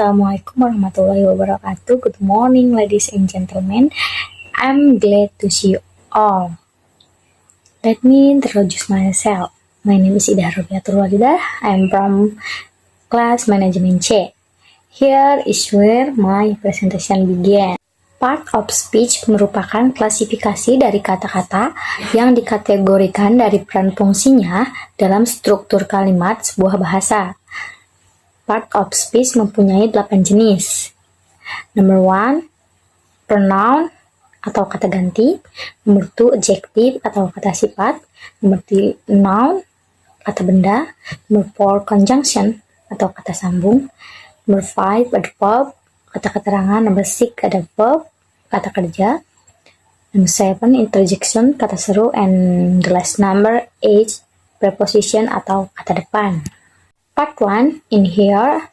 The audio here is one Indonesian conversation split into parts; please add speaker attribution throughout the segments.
Speaker 1: Assalamualaikum warahmatullahi wabarakatuh. Good morning, ladies and gentlemen. I'm glad to see you all. Let me introduce myself. My name is Ida Robiatul Walidah. I'm from class management C. Here is where my presentation began. Part of speech merupakan klasifikasi dari kata-kata yang dikategorikan dari peran fungsinya dalam struktur kalimat sebuah bahasa. Part of speech mempunyai 8 jenis. Number 1, pronoun atau kata ganti. Number 2, adjective atau kata sifat. Number 3, noun, kata benda. Number 4, conjunction atau kata sambung. Number 5, adverb, kata keterangan. Number 6, ada verb, kata kerja. Number 7, interjection, kata seru. And the last number 8, preposition atau kata depan. Part 1, in here,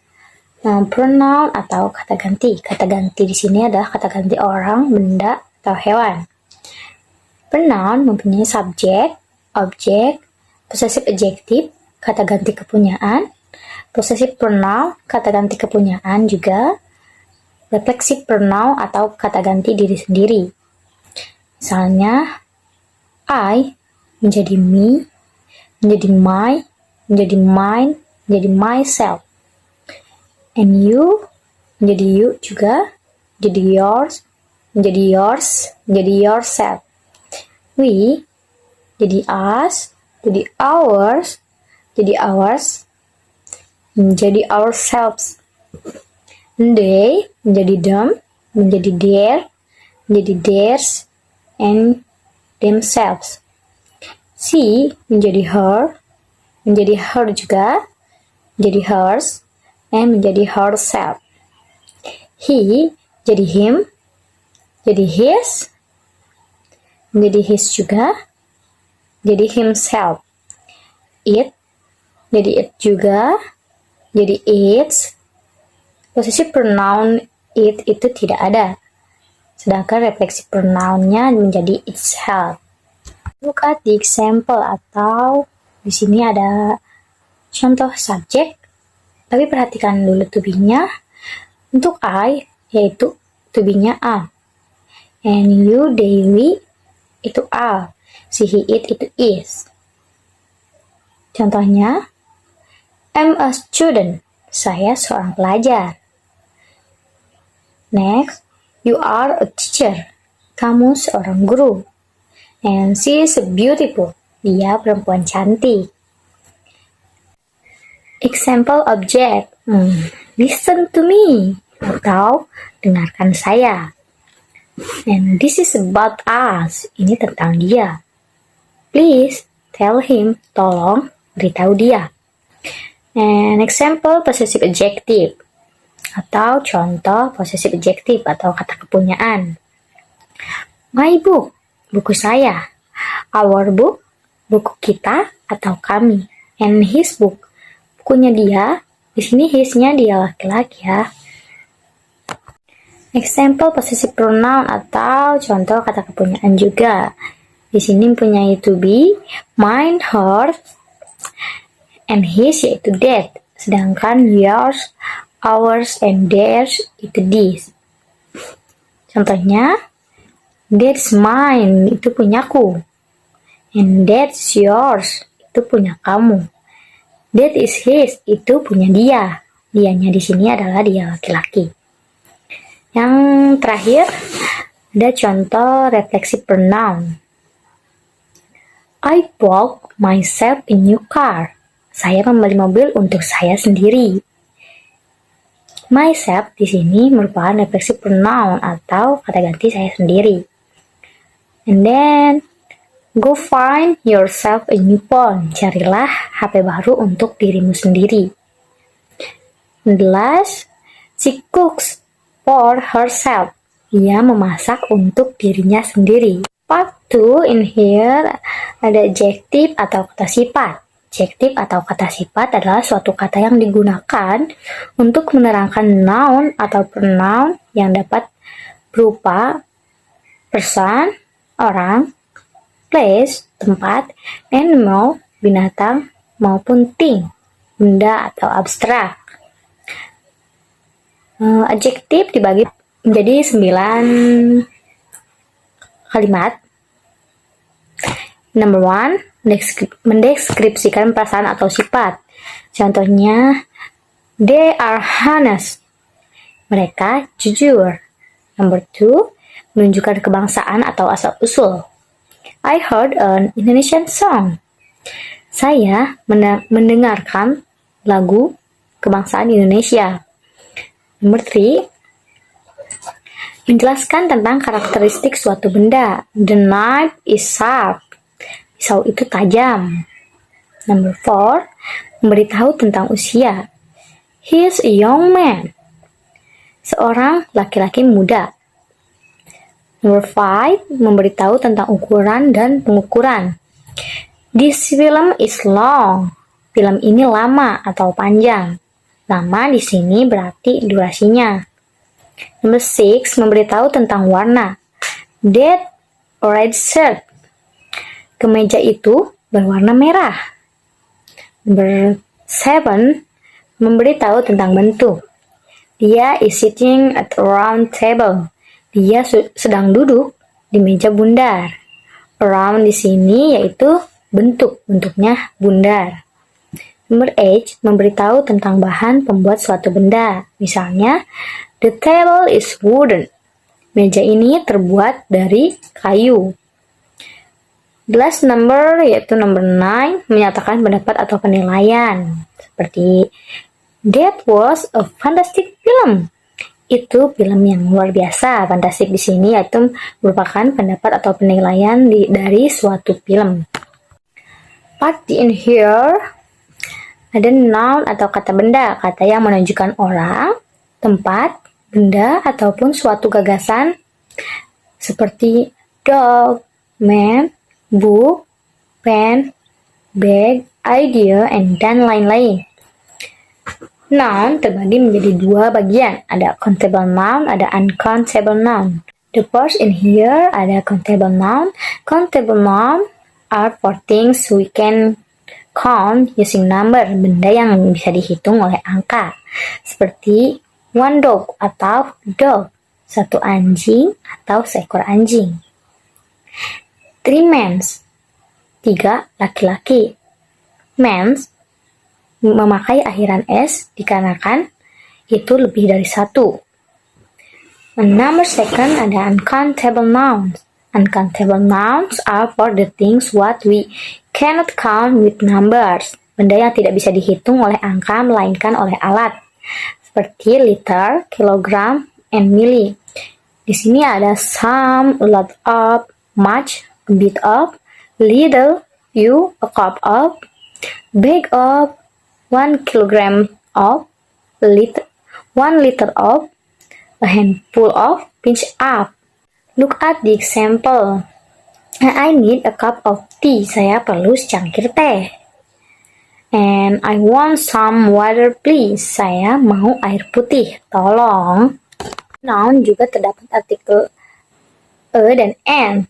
Speaker 1: pronoun atau kata ganti. Kata ganti di sini adalah kata ganti orang, benda, atau hewan. Pronoun mempunyai subjek, objek, possessive adjective, kata ganti kepunyaan, possessive pronoun, kata ganti kepunyaan juga, reflexive pronoun atau kata ganti diri sendiri. Misalnya, I menjadi me, menjadi my, menjadi mine, menjadi myself. And you menjadi you juga, jadi yours, menjadi yours, menjadi yourself. We jadi us, jadi ours, jadi ours, menjadi ourselves. They menjadi them, menjadi their, menjadi theirs, and themselves. She menjadi her, menjadi her juga, menjadi hers, and menjadi herself. He jadi him, jadi his, menjadi his juga, jadi himself. It jadi it juga, jadi its. Posisi pronoun it itu tidak ada, sedangkan refleksi pronounnya menjadi itself. Look at the example, atau di sini ada contoh subjek, tapi perhatikan dulu to be-nya. Untuk I, yaitu to be-nya am. And you, they, we, itu are. She, he, it, itu is. Contohnya, I'm a student. Saya seorang pelajar. Next, you are a teacher. Kamu seorang guru. And she is beautiful. Dia perempuan cantik. Example object, listen to me, atau dengarkan saya. And this is about us, ini tentang dia. Please tell him, tolong beritahu dia. And example possessive adjective, atau contoh possessive adjective atau kata kepunyaan. My book, buku saya. Our book, buku kita atau kami. And his book, bukunya dia. Di sini his-nya dia laki-laki ya. Example possessive pronoun atau contoh kata kepunyaan juga. Di sini mempunyai to be, mine, hers, and his yaitu that. Sedangkan yours, ours, and theirs itu this. Contohnya, that's mine, itu punyaku. And that's yours, itu punya kamu. That is his, itu punya dia. Dianya di sini adalah dia laki-laki. Yang terakhir, ada contoh reflexive pronoun. I bought myself a new car. Saya membeli mobil untuk saya sendiri. Myself di sini merupakan reflexive pronoun atau kata ganti saya sendiri. And then, go find yourself a new phone. Carilah HP baru untuk dirimu sendiri. And the last, she cooks for herself. Ia memasak untuk dirinya sendiri. Part 2, in here, ada adjective atau kata sifat. Adjective atau kata sifat adalah suatu kata yang digunakan untuk menerangkan noun atau pronoun yang dapat berupa person, orang, place, tempat, animal, binatang, maupun thing, benda atau abstrak. Adjektif dibagi menjadi 9 kalimat. Number 1, mendeskripsikan perasaan atau sifat. Contohnya, they are honest. Mereka jujur. Number 2, menunjukkan kebangsaan atau asal-usul. I heard an Indonesian song. Saya mendengarkan lagu kebangsaan Indonesia. Number 3, menjelaskan tentang karakteristik suatu benda. The knife is sharp. Pisau itu tajam. Number 4, memberitahu tentang usia. He is a young man. Seorang laki-laki muda. Number 5, memberitahu tentang ukuran dan pengukuran. This film is long. Film ini lama atau panjang. Lama di sini berarti durasinya. Number 6, memberitahu tentang warna. That red shirt. Kemeja itu berwarna merah. Number 7, memberitahu tentang bentuk. Dia is sitting at a round table. Dia sedang duduk di meja bundar. Round di sini yaitu bentuknya bundar. Number 8, memberitahu tentang bahan pembuat suatu benda. Misalnya, the table is wooden. Meja ini terbuat dari kayu. The last number yaitu number 9, menyatakan pendapat atau penilaian. Seperti, that was a fantastic film. Itu film yang luar biasa. Fantastic di sini yaitu merupakan pendapat atau penilaian dari suatu film. Part in here ada noun atau kata benda, kata yang menunjukkan orang, tempat, benda, ataupun suatu gagasan seperti dog, man, book, pen, bag, idea, dan lain-lain. Noun terbagi menjadi 2 bagian, ada countable noun, ada uncountable noun. The first in here ada countable noun. Countable noun are for things we can count using number, benda yang bisa dihitung oleh angka. Seperti one dog atau dog, satu anjing atau seekor anjing. 3 mens, 3 laki-laki. Mens memakai akhiran s dikarenakan itu lebih dari 1. Number second ada uncountable nouns. Uncountable nouns are for the things what we cannot count with numbers. Benda yang tidak bisa dihitung oleh angka melainkan oleh alat. Seperti liter, kilogram, and milli. Di sini ada some, a lot of, much, a bit of, little, few, a cup of, big of, 1 kilogram of, 1 liter of, a handful of, pinch up. Look at the example. I need a cup of tea. Saya perlu secangkir teh. And I want some water please. Saya mau air putih. Tolong. Noun juga terdapat artikel e dan n.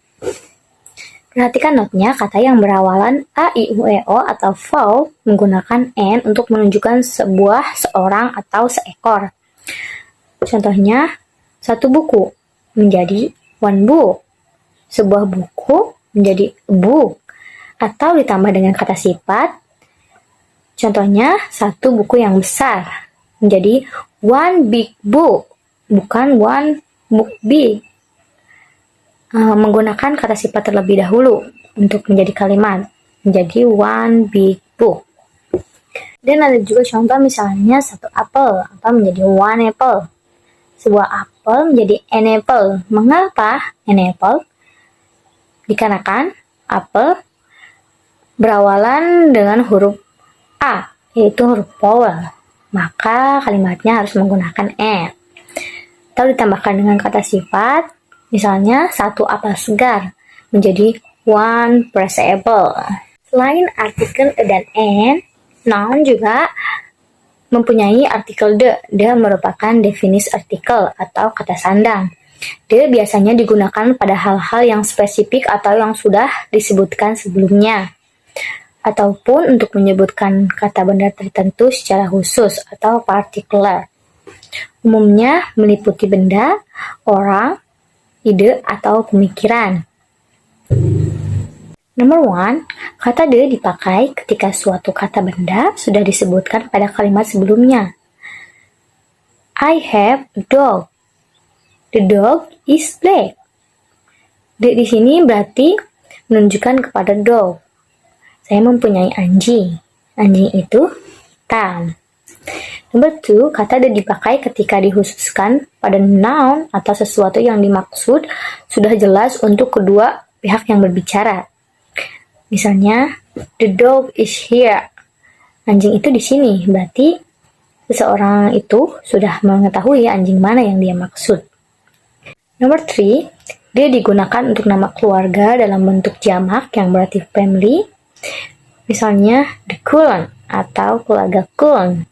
Speaker 1: Perhatikan notnya, kata yang berawalan a, i, u, e, o atau vowel menggunakan n untuk menunjukkan seorang atau seekor. Contohnya, satu buku menjadi one book, sebuah buku menjadi a book, atau ditambah dengan kata sifat. Contohnya, satu buku yang besar menjadi one big book, bukan one book big. Menggunakan kata sifat terlebih dahulu untuk menjadi kalimat, menjadi one big book. Dan ada juga contoh misalnya satu apel atau menjadi one apple. Sebuah apel menjadi an apple. Mengapa an apple? Dikarenakan apel berawalan dengan huruf A, yaitu huruf vowel. Maka kalimatnya harus menggunakan an. Atau ditambahkan dengan kata sifat, misalnya satu apel segar menjadi one fresh apple. Selain artikel e dan n, noun juga mempunyai artikel the. The merupakan definis artikel atau kata sandang. The biasanya digunakan pada hal-hal yang spesifik atau yang sudah disebutkan sebelumnya, ataupun untuk menyebutkan kata benda tertentu secara khusus atau particular. Umumnya meliputi benda, orang, ide, atau pemikiran. Number 1, kata de dipakai ketika suatu kata benda sudah disebutkan pada kalimat sebelumnya. I have a dog. The dog is black. De di sini berarti menunjukkan kepada dog. Saya mempunyai anjing. Anjing itu hitam. Number 2, kata de dipakai ketika dikhususkan pada noun atau sesuatu yang dimaksud sudah jelas untuk kedua pihak yang berbicara. Misalnya, the dog is here. Anjing itu di sini, berarti seseorang itu sudah mengetahui anjing mana yang dia maksud. Number 3, dia digunakan untuk nama keluarga dalam bentuk jamak yang berarti family. Misalnya, the Kulon atau keluarga Kulon.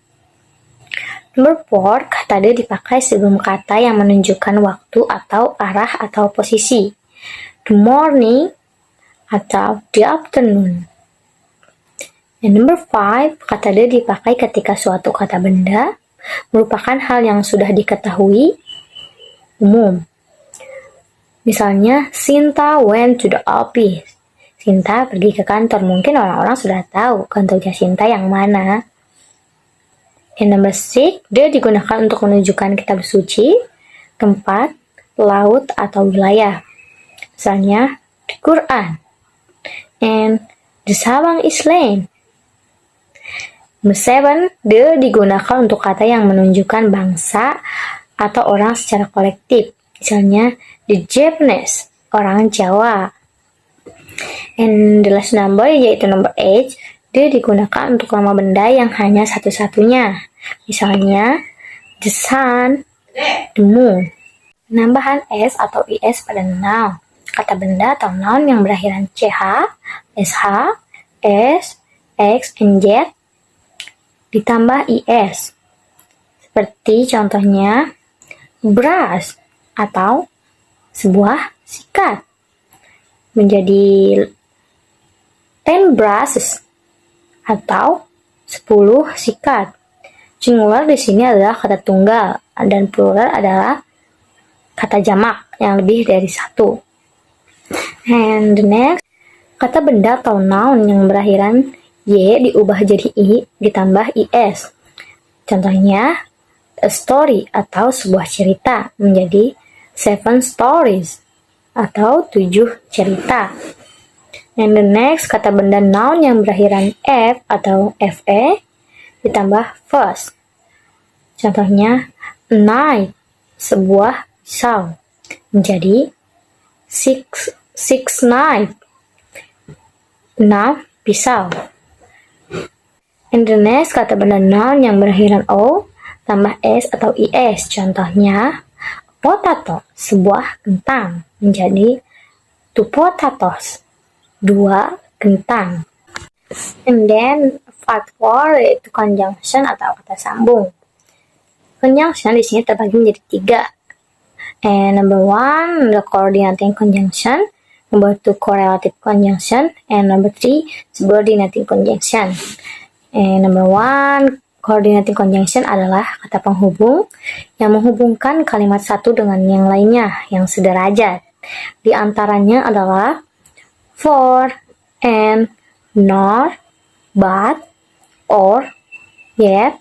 Speaker 1: Number 4, kata de dipakai sebelum kata yang menunjukkan waktu atau arah atau posisi. The morning atau the afternoon. And number 5, kata de dipakai ketika suatu kata benda merupakan hal yang sudah diketahui umum. Misalnya, Sinta went to the office. Sinta pergi ke kantor. Mungkin orang-orang sudah tahu kantornya Sinta yang mana. And number 6, dia digunakan untuk menunjukkan kitab suci, tempat, laut, atau wilayah. Misalnya, the Quran. And the Sabang Islam. Number 7, dia digunakan untuk kata yang menunjukkan bangsa atau orang secara kolektif. Misalnya, the Japanese, orang Jawa. And the last number, yaitu number 8, dia digunakan untuk nama benda yang hanya satu-satunya. Misalnya, the sun, the moon. Penambahan s atau is pada noun. Kata benda atau noun yang berakhiran ch, sh, s, x, and z ditambah is. Seperti contohnya, brush atau sebuah sikat menjadi 10 brushes atau 10 sikat. Singular di sini adalah kata tunggal dan plural adalah kata jamak yang lebih dari satu. And the next, kata benda atau noun yang berakhiran y diubah jadi i ditambah is. Contohnya, a story atau sebuah cerita menjadi 7 stories atau 7 cerita. And the next, kata benda noun yang berakhiran f atau fe ditambah first. Contohnya, a knife, sebuah pisau, menjadi six knife, 6 pisau. And the next, kata benda noun yang berakhiran o tambah s atau is. Contohnya, potato, sebuah kentang, menjadi 2 potatoes, 2 kentang. And then part 4 yaitu conjunction atau kata sambung. Conjunction di sini terbagi menjadi 3. And number 1, the coordinating conjunction. Number 2, correlative conjunction. And number 3, subordinating conjunction. And number 1, coordinating conjunction adalah kata penghubung yang menghubungkan kalimat satu dengan yang lainnya yang sederajat. Di antaranya adalah for, and, nor, but, or, yet,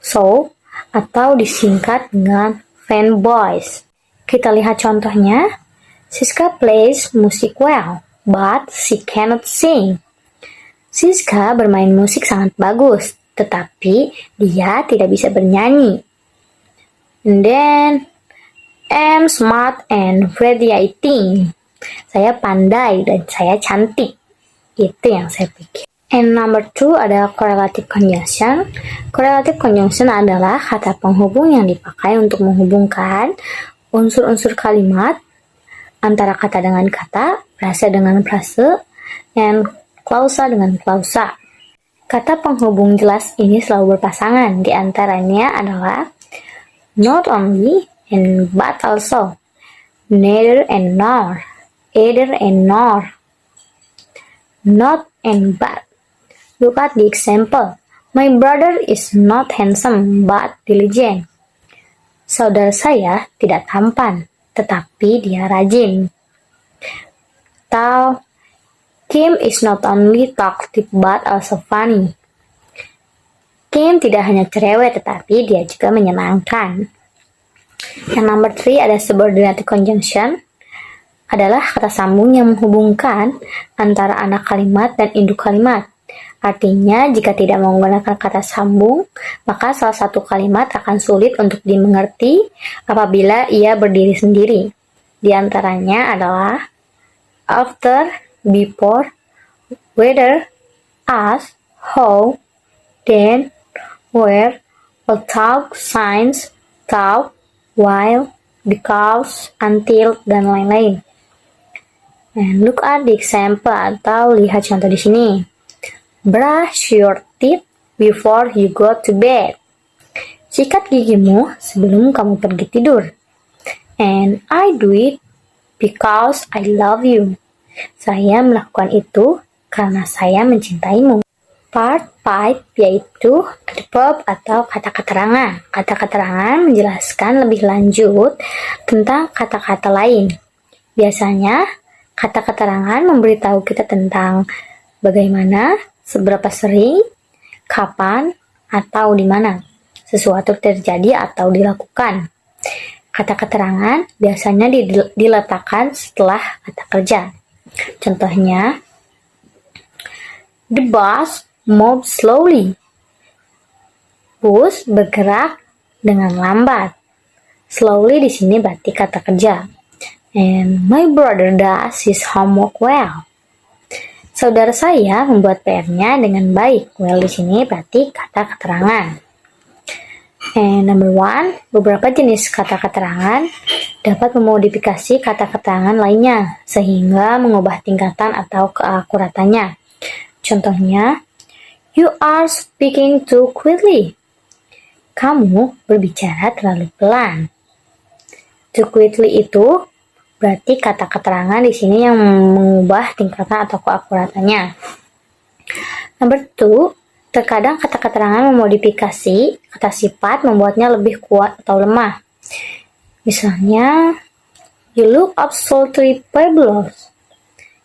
Speaker 1: so, atau disingkat dengan fanboys. Kita lihat contohnya. Siska plays music well, but she cannot sing. Siska bermain musik sangat bagus, tetapi dia tidak bisa bernyanyi. And then, I'm smart and radiating. Saya pandai dan saya cantik. Itu yang saya pikir. And number 2 ada correlative conjunction. Correlative conjunction adalah kata penghubung yang dipakai untuk menghubungkan unsur-unsur kalimat antara kata dengan kata, frase dengan frase, and klausa dengan klausa. Kata penghubung jelas ini selalu berpasangan. Di antaranya adalah not only and but also, neither and nor, either and nor, not and but. Look at the example. My brother is not handsome but diligent. Saudara saya tidak tampan, tetapi dia rajin. Atau Kim is not only talkative but also funny. Kim tidak hanya cerewet tetapi dia juga menyenangkan. Yang nomor 3 ada subordinate conjunction, adalah kata sambung yang menghubungkan antara anak kalimat dan induk kalimat. Artinya, jika tidak menggunakan kata sambung, maka salah satu kalimat akan sulit untuk dimengerti apabila ia berdiri sendiri. Di antaranya adalah after, before, whether, as, how, then, where, without, since, through, while, because, until, dan lain-lain. And look at the example atau lihat contoh di sini. Brush your teeth before you go to bed. Sikat gigimu sebelum kamu pergi tidur. And I do it because I love you. Saya melakukan itu karena saya mencintaimu. Part 5 yaitu adverb atau kata keterangan. Kata keterangan menjelaskan lebih lanjut tentang kata-kata lain. Biasanya, kata keterangan memberitahu kita tentang bagaimana, seberapa sering, kapan, atau di mana sesuatu terjadi atau dilakukan. Kata keterangan biasanya diletakkan setelah kata kerja. Contohnya, the bus moves slowly. Bus bergerak dengan lambat. Slowly di sini berarti kata kerja. And my brother does his homework well. Saudara saya membuat PR-nya dengan baik. Well di sini berarti kata keterangan. And number 1, beberapa jenis kata keterangan dapat memodifikasi kata keterangan lainnya sehingga mengubah tingkatan atau keakuratannya. Contohnya, you are speaking too quickly. Kamu berbicara terlalu pelan. Too quickly itu berarti kata keterangan di sini yang mengubah tingkatan atau keakuratannya. Number 2, terkadang kata keterangan memodifikasi kata sifat membuatnya lebih kuat atau lemah. Misalnya, you look absolutely fabulous.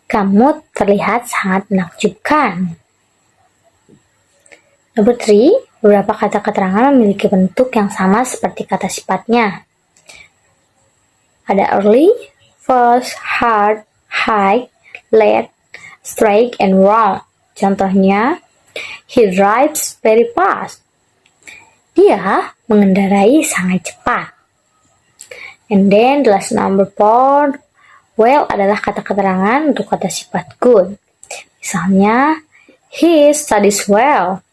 Speaker 1: Kamu terlihat sangat menakjubkan. Number 3, beberapa kata keterangan memiliki bentuk yang sama seperti kata sifatnya. Ada early, fast, hard, high, late, straight, and wrong. Contohnya, he drives very fast. Dia mengendarai sangat cepat. And then, the last number 4, well adalah kata keterangan untuk kata sifat good. Misalnya, he studies well.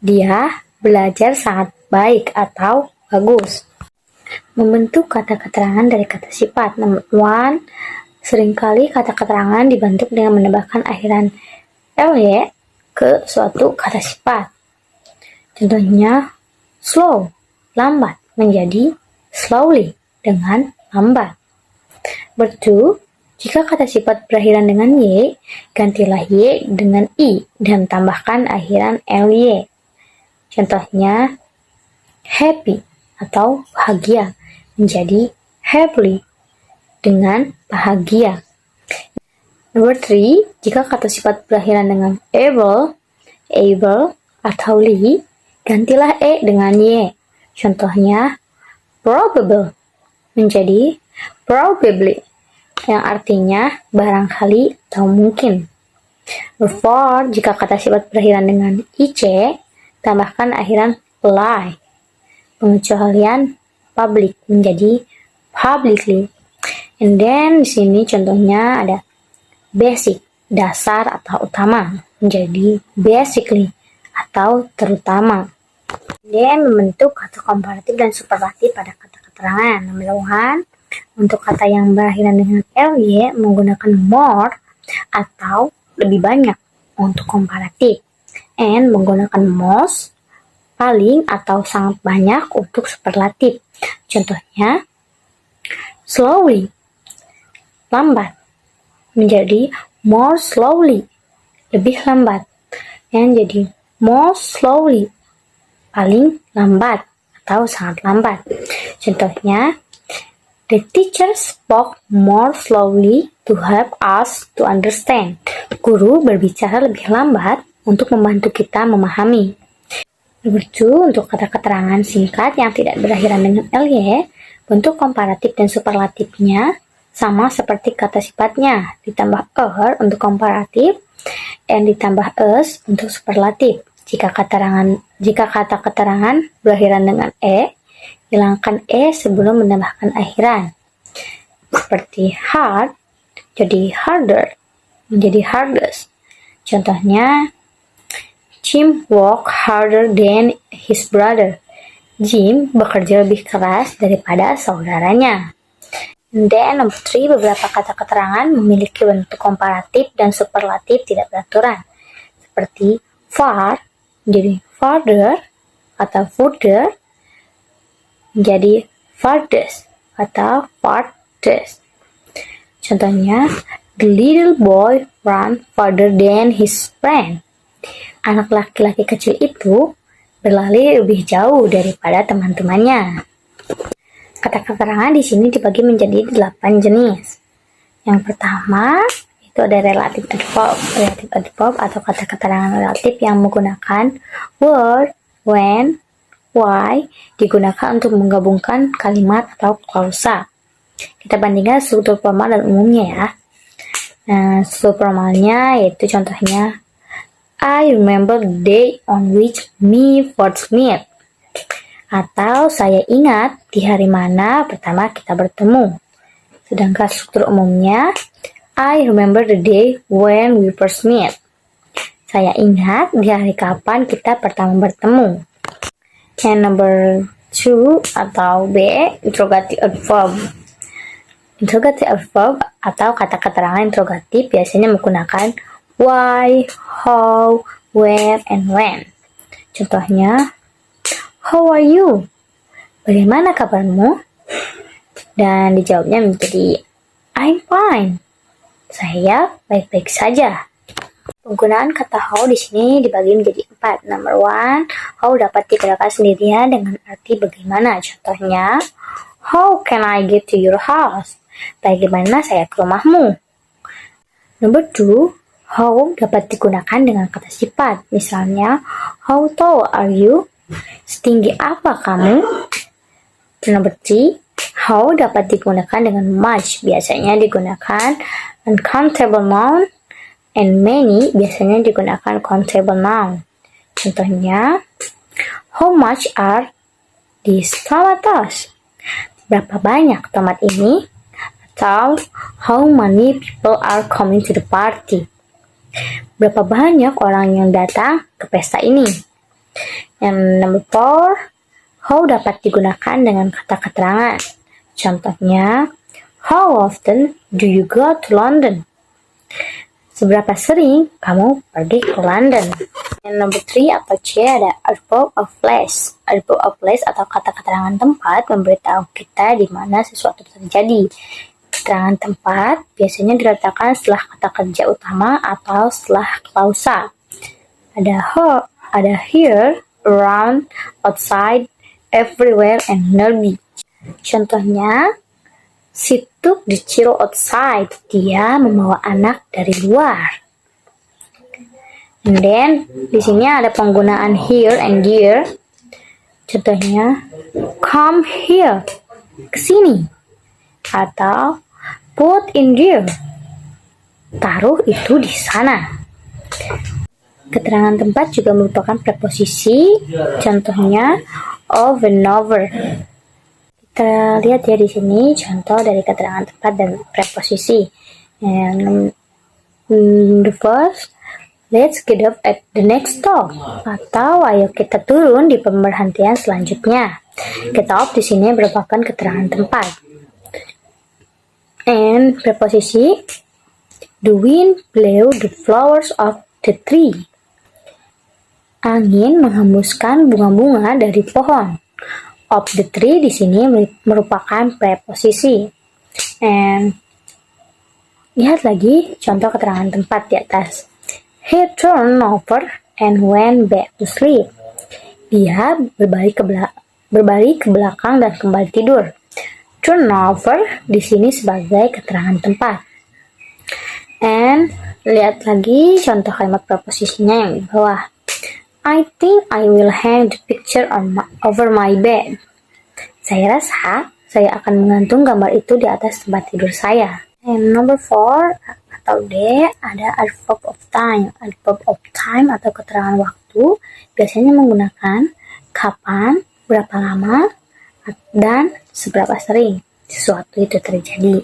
Speaker 1: Dia belajar sangat baik atau bagus. Membentuk kata keterangan dari kata sifat. Nomor 1, seringkali kata keterangan dibentuk dengan menambahkan akhiran ly ke suatu kata sifat. Contohnya, slow, lambat, menjadi slowly, dengan lambat. Nomor 2, jika kata sifat berakhiran dengan y, gantilah y dengan i dan tambahkan akhiran ly. Contohnya, happy atau bahagia menjadi happily dengan bahagia. Nomor 3, jika kata sifat berakhiran dengan able atau li, gantilah e dengan y. Contohnya, probable menjadi probably yang artinya barangkali atau mungkin. Nomor 4, jika kata sifat berakhiran dengan ic, tambahkan akhiran ly. Pengecualian public menjadi publicly. And then di sini contohnya ada basic, dasar atau utama, menjadi basically atau terutama. Dan membentuk kata komparatif dan superlatif pada kata keterangan. Nomor 1, untuk kata yang berakhiran dengan ly menggunakan more atau lebih banyak untuk komparatif. And menggunakan most, paling atau sangat banyak untuk superlatif. Contohnya, slowly, lambat, menjadi more slowly, lebih lambat. Yang jadi more slowly, paling lambat atau sangat lambat. Contohnya, the teacher spoke more slowly to help us to understand. Guru berbicara lebih lambat untuk membantu kita memahami. Nomor 2, untuk kata keterangan singkat yang tidak berakhiran dengan ly, bentuk komparatif dan superlatifnya sama seperti kata sifatnya, ditambah untuk komparatif, and ditambah us untuk superlatif. Jika kata keterangan berakhiran dengan hilangkan sebelum menambahkan akhiran. Seperti hard jadi harder, menjadi hardest. Contohnya, Jim work harder than his brother. Jim bekerja lebih keras daripada saudaranya. And then, nomor 3, beberapa kata keterangan memiliki bentuk komparatif dan superlatif tidak beraturan. Seperti far, menjadi farther atau further, menjadi farthest atau farthest. Contohnya, the little boy ran farther than his friend. Anak laki-laki kecil itu berlari lebih jauh daripada teman-temannya. Kata keterangan di sini dibagi menjadi 8 jenis. Yang pertama, itu ada relative adverb. Relative adverb atau kata keterangan relatif yang menggunakan word, when, why digunakan untuk menggabungkan kalimat atau klausa. Kita bandingkan struktur formal dan umumnya ya. Nah, struktur formalnya yaitu contohnya, I remember the day on which we first met. Atau saya ingat di hari mana pertama kita bertemu. Sedangkan struktur umumnya, I remember the day when we first met. Saya ingat di hari kapan kita pertama bertemu. And number 2 atau B, interrogative adverb. Interrogative adverb atau kata keterangan interrogatif biasanya menggunakan why, how, where, and when. Contohnya, how are you? Bagaimana kabarmu? Dan dijawabnya menjadi I'm fine. Saya baik-baik saja. Penggunaan kata how di sini dibagi menjadi 4. Number 1, how dapat digunakan sendirian dengan arti bagaimana. Contohnya, how can I get to your house? Bagaimana saya ke rumahmu? Number 2, how dapat digunakan dengan kata sifat. Misalnya, how tall are you? Setinggi apa kamu? Number 3, how dapat digunakan dengan much. Biasanya digunakan uncountable noun, and many biasanya digunakan countable noun. Contohnya, how much are these tomatoes? Berapa banyak tomat ini? Atau, how many people are coming to the party? Berapa banyak orang yang datang ke pesta ini? Yang number 4, how dapat digunakan dengan kata keterangan. Contohnya, how often do you go to London? Seberapa sering kamu pergi ke London? Yang number 3 atau C ada adverb of place. Adverb of place atau kata keterangan tempat memberitahu kita di mana sesuatu terjadi. Keterangan tempat biasanya diletakkan setelah kata kerja utama atau setelah klausa. Ada here, around, outside, everywhere, and nearby. Contohnya, she took the child outside. Dia membawa anak dari luar. And then, di sini ada penggunaan here and there. Contohnya, come here, kesini. Atau, put in there, taruh itu di sana. Keterangan tempat juga merupakan preposisi. Contohnya, over and over. Kita lihat ya di sini contoh dari keterangan tempat dan preposisi. And the first, let's get up at the next stop. Atau ayo kita turun di pemberhentian selanjutnya. Get up di sini merupakan keterangan tempat. And preposisi, the wind blew the flowers off the tree. Angin menghembuskan bunga-bunga dari pohon. Of the tree di sini merupakan preposisi. And lihat lagi contoh keterangan tempat di atas. He turned over and went back to sleep. Dia berbalik ke belakang dan kembali tidur. Turn over di sini sebagai keterangan tempat. And lihat lagi contoh kalimat preposisinya yang di bawah. I think I will hang the picture over my bed. Saya rasa saya akan menggantung gambar itu di atas tempat tidur saya. And number 4 atau D ada adverb of time. Adverb of time atau keterangan waktu biasanya menggunakan kapan, berapa lama, dan seberapa sering sesuatu itu terjadi.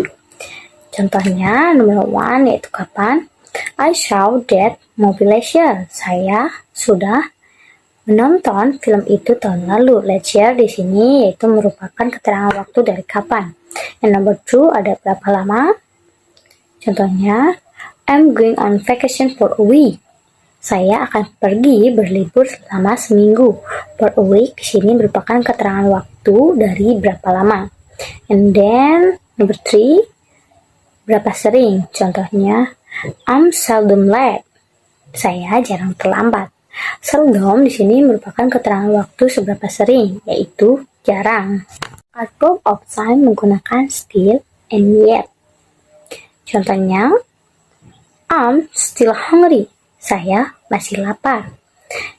Speaker 1: Contohnya number 1 yaitu kapan. I saw that movie last year. Saya sudah menonton film itu tahun lalu. Last year di sini yaitu merupakan keterangan waktu dari kapan. And number 2 ada berapa lama. Contohnya, I'm going on vacation for a week. Saya akan pergi berlibur selama seminggu. For a week di sini merupakan keterangan waktu dari berapa lama. And then number 3, berapa sering. Contohnya, I'm seldom late. Saya jarang terlambat. Seldom di sini merupakan keterangan waktu seberapa sering, yaitu jarang. Adverb of time menggunakan still and yet. Contohnya, I'm still hungry. Saya masih lapar.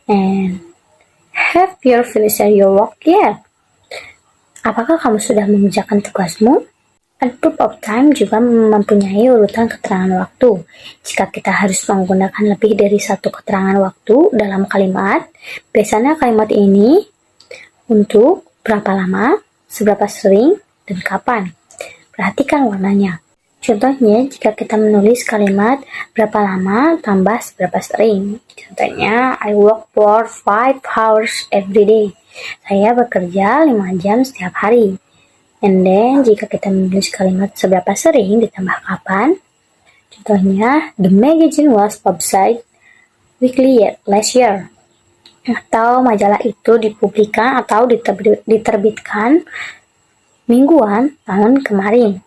Speaker 1: And have you finished your work yet? Apakah kamu sudah mengerjakan tugasmu? Adverb of time juga mempunyai urutan keterangan waktu. Jika kita harus menggunakan lebih dari satu keterangan waktu dalam kalimat, biasanya kalimat ini untuk berapa lama, seberapa sering, dan kapan. Perhatikan warnanya. Contohnya, jika kita menulis kalimat berapa lama tambah seberapa sering. Contohnya, I work for 5 hours every day. Saya bekerja 5 jam setiap hari. And then, jika kita menulis kalimat seberapa sering ditambah kapan. Contohnya, the magazine was published weekly last year. Atau majalah itu dipublikasikan atau diterbitkan mingguan tahun kemarin.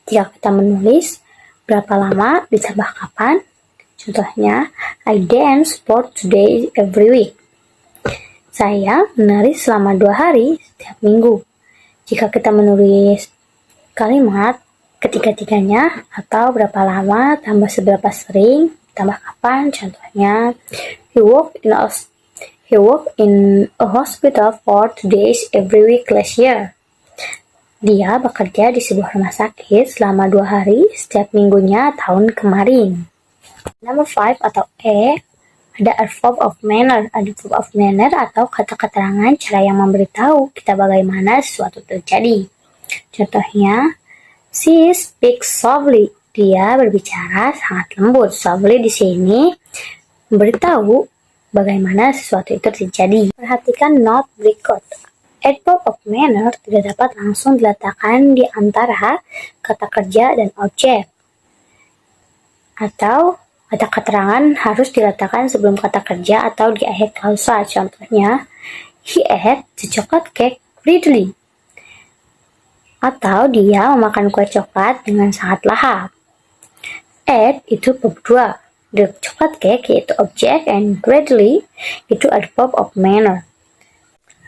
Speaker 1: Jika kita menulis berapa lama ditambah kapan, contohnya, I dance for 2 days every week. Saya menari selama 2 hari setiap minggu. Jika kita menulis kalimat ketiga-tiganya atau berapa lama tambah seberapa sering tambah kapan, contohnya, he worked in a hospital for 2 days every week last year. Dia bekerja di sebuah rumah sakit selama 2 hari setiap minggunya tahun kemarin. Number 5 atau E, ada adverb of manner. Adverb of manner atau kata keterangan cara yang memberitahu kita bagaimana sesuatu terjadi. Contohnya, she speaks softly. Dia berbicara sangat lembut. Softly di sini memberitahu bagaimana sesuatu itu terjadi. Perhatikan note berikut. Adverb of manner tidak dapat langsung diletakkan di antara kata kerja dan objek. Atau kata keterangan harus diletakkan sebelum kata kerja atau di akhir klausa. Contohnya, he ate the chocolate cake readily. Atau dia memakan kue coklat dengan sangat lahap. Ate itu verb 2. The chocolate cake yaitu objek and readily itu adverb of manner.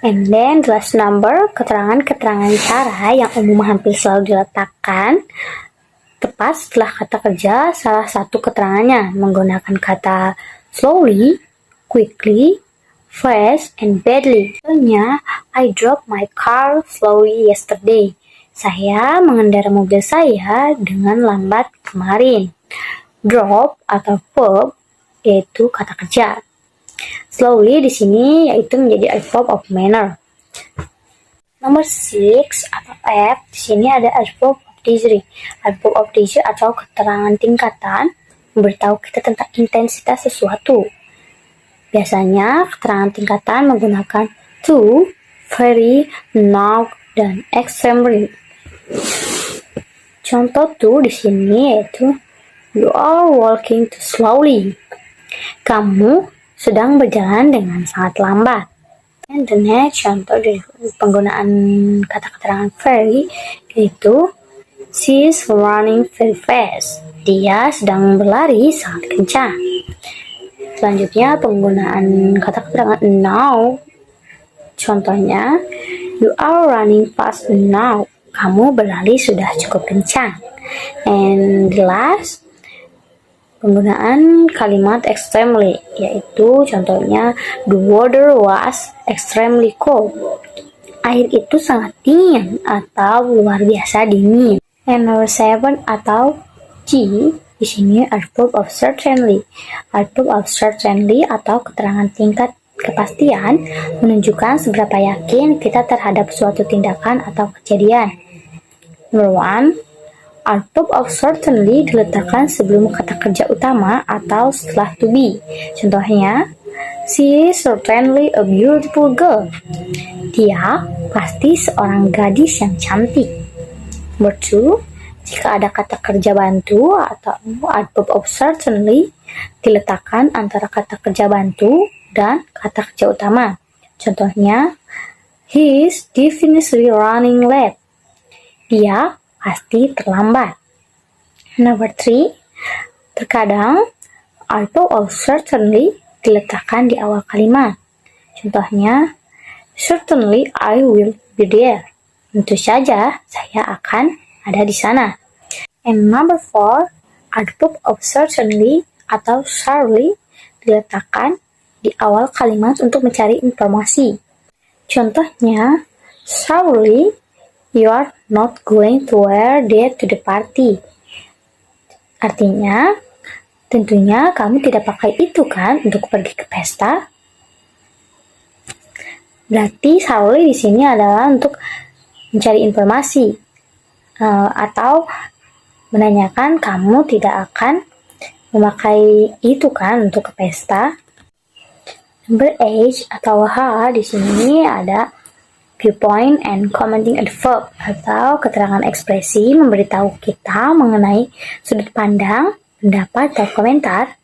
Speaker 1: And then the last number, keterangan-keterangan cara yang umum hampir selalu diletakkan tepat setelah kata kerja salah satu keterangannya menggunakan kata slowly, quickly, fast, and badly. Contohnya, I drove my car slowly yesterday. Saya mengendarai mobil saya dengan lambat kemarin. Drove atau verb yaitu kata kerja. Slowly di sini yaitu menjadi adverb of manner. Nomor 6 atau F, di sini ada adverb of degree. Adverb of degree atau keterangan tingkatan memberitahu kita tentang intensitas sesuatu. Biasanya keterangan tingkatan menggunakan to, very, now, dan extremely. Contoh to di sini yaitu you are walking too slowly. Kamu sedang berjalan dengan sangat lambat. And the next contoh dari penggunaan kata keterangan very yaitu she is running very fast. Dia sedang berlari sangat kencang. Selanjutnya penggunaan kata keterangan now. Contohnya, you are running fast now. Kamu berlari sudah cukup kencang. And the last, penggunaan kalimat extremely, yaitu contohnya, the water was extremely cold. Air itu sangat dingin atau luar biasa dingin. And number 7 atau G, di sini adverb of certainly. Adverb of certainly atau keterangan tingkat kepastian menunjukkan seberapa yakin kita terhadap suatu tindakan atau kejadian. Number 1, adverb of certainly diletakkan sebelum kata kerja utama atau setelah to be. Contohnya, she is certainly a beautiful girl. Dia pasti seorang gadis yang cantik. Number 2, jika ada kata kerja bantu atau adverb of certainly diletakkan antara kata kerja bantu dan kata kerja utama. Contohnya, he is definitely running late. Dia pasti terlambat. Number 3, terkadang adverb of certainly diletakkan di awal kalimat. Contohnya, certainly I will be there. Tentu saja saya akan ada di sana. And number 4, adverb of certainly atau surely diletakkan di awal kalimat untuk mencari informasi. Contohnya, surely you are not going to wear that to the party. Artinya, tentunya kamu tidak pakai itu kan untuk pergi ke pesta. Berarti surely di sini adalah untuk mencari informasi atau menanyakan kamu tidak akan memakai itu kan untuk ke pesta. Number 8 atau H, di sini ada viewpoint and commenting adverb atau keterangan ekspresi memberitahu kita mengenai sudut pandang, pendapat, atau komentar.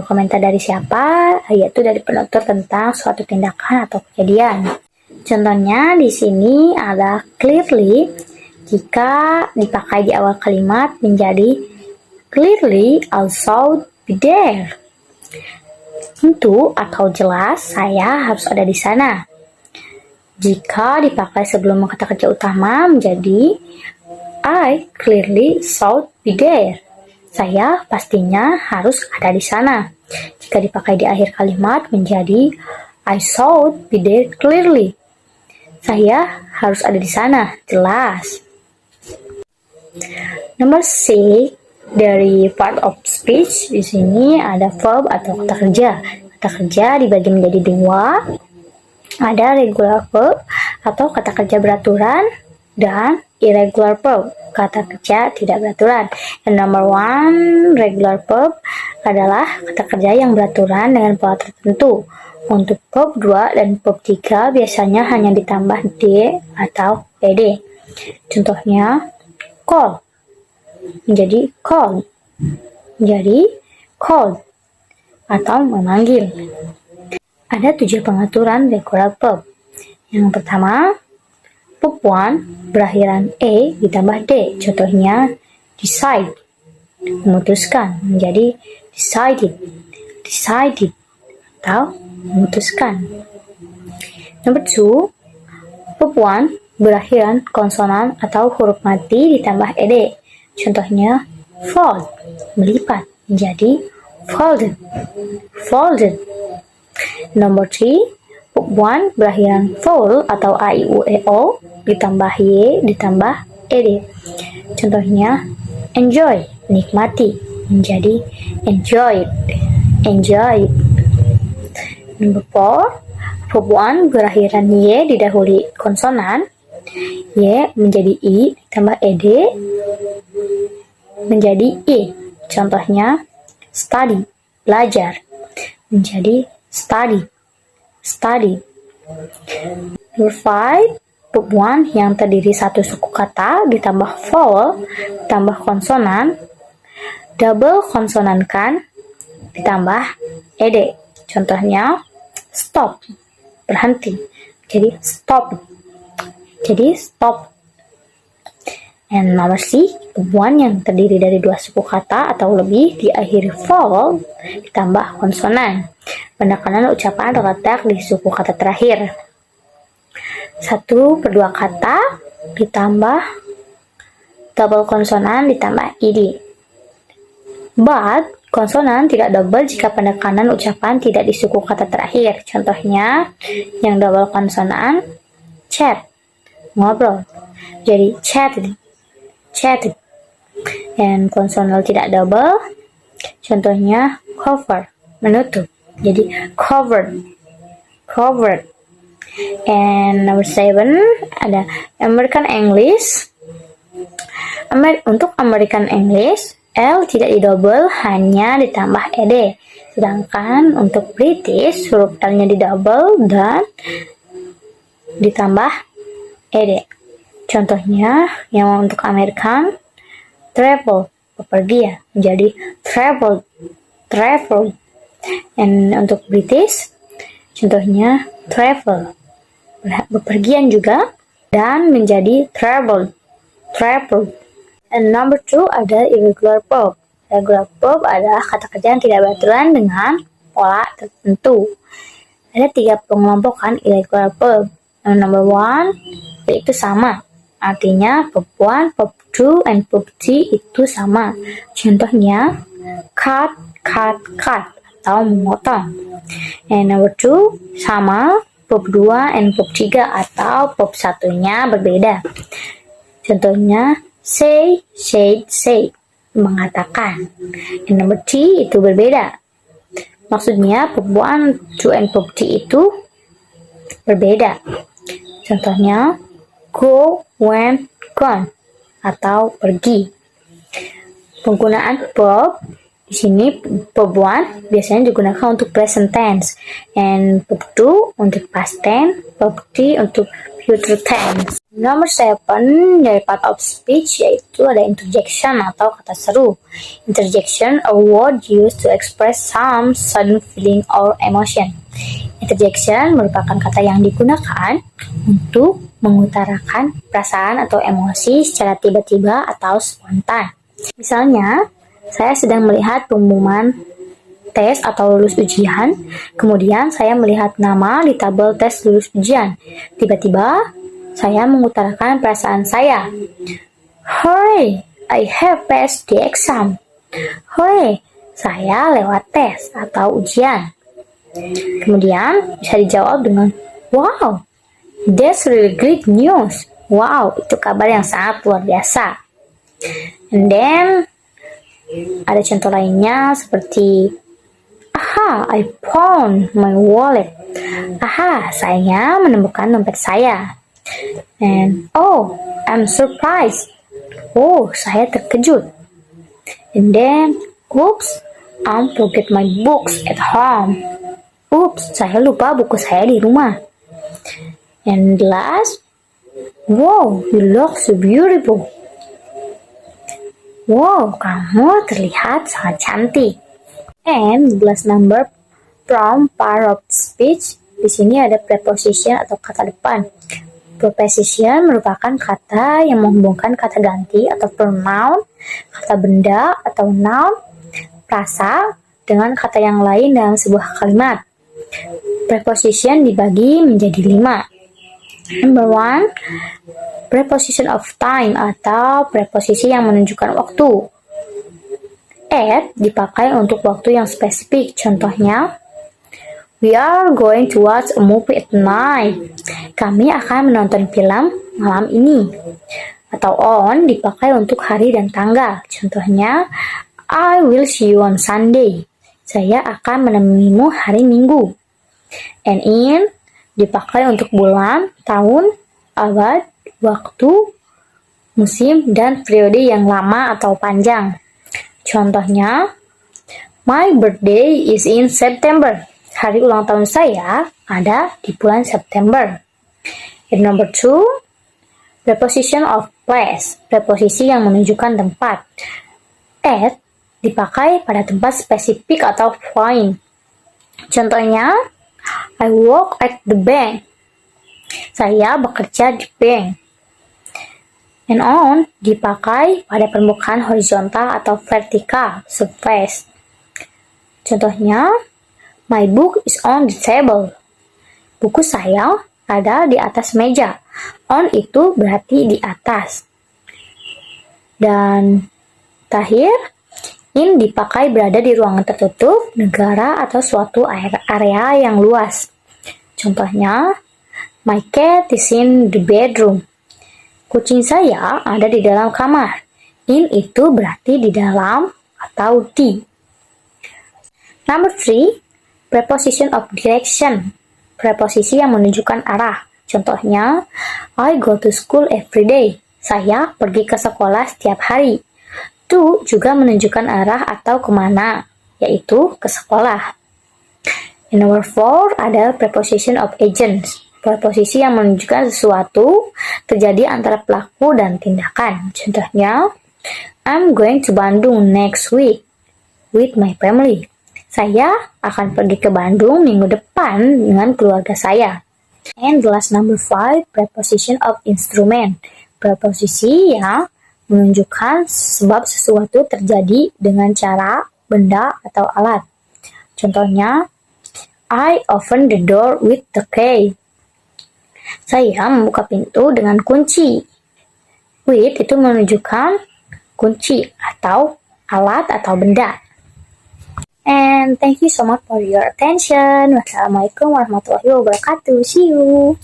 Speaker 1: Komentar dari siapa? Yaitu dari penutur tentang suatu tindakan atau kejadian. Contohnya di sini ada clearly. Jika dipakai di awal kalimat menjadi clearly I should be there. Tentu atau jelas saya harus ada di sana. Jika dipakai sebelum kata kerja utama menjadi I clearly should be there. Saya pastinya harus ada di sana. Jika dipakai di akhir kalimat menjadi I should be there clearly. Saya harus ada di sana, jelas. Nomor 6, dari part of speech, di sini ada verb atau kata kerja. Kata kerja dibagi menjadi 2. Ada regular verb atau kata kerja beraturan dan irregular verb, kata kerja tidak beraturan. And number 1, regular verb adalah kata kerja yang beraturan dengan pola tertentu. Untuk verb 2 dan verb 3 biasanya hanya ditambah d atau ed. Contohnya, call menjadi called, menjadi called atau memanggil. Ada 7 pengaturan regular verb. Yang pertama, verb 1 berakhiran e ditambah d. Contohnya, decide, memutuskan, menjadi decided, decided atau memutuskan. Nomor 2, verb 1 berakhiran konsonan atau huruf mati ditambah ed. Contohnya, fold, melipat, menjadi folded, folded. Nomor 3, verb 1 berakhiran vowel atau a, i, u, e, o ditambah y ditambah ed. Contohnya, enjoy, menikmati, menjadi enjoyed, enjoyed. Nomor 4, verb 1 berakhiran y didahului konsonan, y menjadi i ditambah ed menjadi i. Contohnya, study, belajar, menjadi study, study. Number 5, verb 1 yang terdiri satu suku kata ditambah vowel ditambah konsonan, double konsonankan ditambah ed. Contohnya, stop, berhenti, jadi stop, jadi stop. And nomor C, verb 1 yang terdiri dari 2 suku kata atau lebih diakhiri vowel ditambah konsonan. Penekanan ucapan terletak di suku kata terakhir. Satu per dua kata ditambah double konsonan ditambah ed. But konsonan tidak double jika penekanan ucapan tidak di suku kata terakhir. Contohnya, yang double konsonan chat, ngobrol. Jadi chat. Dan konsonal tidak double, contohnya cover, menutup. Jadi covered. And number 7 ada American English. Untuk American English, L tidak didouble, hanya ditambah ed. Sedangkan untuk British, huruf L-nya didouble dan ditambah ed. Contohnya, yang untuk American, travel, bepergian, menjadi traveled. Dan untuk British, contohnya travel, bepergian juga, dan menjadi traveled. And number 2 ada irregular verb. Irregular verb adalah kata kerja yang tidak beraturan dengan pola tertentu. Ada 3 pengelompokan irregular verb. Number 1 yaitu sama. Artinya verb 1, verb 2, and verb 3 itu sama. Contohnya cut atau memotong. And number 2 sama, verb 2 and verb 3 atau verb satunya berbeda. Contohnya say, mengatakan. And number 3 itu berbeda. Maksudnya verb 1, 2, and verb 3 itu berbeda. Contohnya go, went, gone atau pergi. Penggunaan verb di sini, verb 1 biasanya digunakan untuk present tense, and verb 2 untuk past tense, verb 3 untuk future tense. Nomor 7 dari part of speech yaitu ada interjection atau kata seru. Interjection, a word used to express some sudden feeling or emotion. Interjection merupakan kata yang digunakan untuk mengutarakan perasaan atau emosi secara tiba-tiba atau spontan. Misalnya, saya sedang melihat pengumuman tes atau lulus ujian, kemudian saya melihat nama di tabel tes lulus ujian. Tiba-tiba, saya mengutarakan perasaan saya. Hooray, I have passed the exam. Hooray, saya lewat tes atau ujian. Kemudian bisa dijawab dengan, wow, that's really great news. Wow, itu kabar yang sangat luar biasa. And then, ada contoh lainnya seperti, aha, I found my wallet. Aha, saya menemukan dompet saya. And oh, I'm surprised. Oh, saya terkejut. And then, oops, I forget my books at home. Oops, saya lupa buku saya di rumah. And last, wow, you look so beautiful. Wow, kamu terlihat sangat cantik. And last number from part of speech, di sini ada preposition atau kata depan. Preposition merupakan kata yang menghubungkan kata ganti atau pronoun, kata benda atau noun, frasa dengan kata yang lain dalam sebuah kalimat. Preposition dibagi menjadi 5. Number 1, preposition of time atau preposisi yang menunjukkan waktu. At dipakai untuk waktu yang spesifik. Contohnya, we are going to watch a movie at night. Kami akan menonton film malam ini. Atau on dipakai untuk hari dan tanggal. Contohnya, I will see you on Sunday. Saya akan menemanimu hari Minggu. And in dipakai untuk bulan, tahun, abad, waktu, musim, dan periode yang lama atau panjang. Contohnya, my birthday is in September. Hari ulang tahun saya ada di bulan September. And number 2, preposition of place, preposisi yang menunjukkan tempat. At dipakai pada tempat spesifik atau point. Contohnya, I work at the bank. Saya bekerja di bank. And on dipakai pada permukaan horizontal atau vertikal, surface. Contohnya, my book is on the table. Buku saya ada di atas meja. On itu berarti di atas. Dan terakhir, in dipakai berada di ruangan tertutup, negara, atau suatu area yang luas. Contohnya, my cat is in the bedroom. Kucing saya ada di dalam kamar. In itu berarti di dalam atau di. Number 3, preposition of direction. Preposisi yang menunjukkan arah. Contohnya, I go to school every day. Saya pergi ke sekolah setiap hari. To juga menunjukkan arah atau kemana, yaitu ke sekolah. And number 4 adalah preposition of agents. Preposisi yang menunjukkan sesuatu terjadi antara pelaku dan tindakan. Contohnya, I'm going to Bandung next week with my family. Saya akan pergi ke Bandung minggu depan dengan keluarga saya. And last number 5, preposition of instrument. Preposisi yang menunjukkan sebab sesuatu terjadi dengan cara, benda, atau alat. Contohnya, I open the door with the key. Saya membuka pintu dengan kunci. With itu menunjukkan kunci atau alat atau benda. And thank you so much for your attention. Wassalamualaikum warahmatullahi wabarakatuh. See you.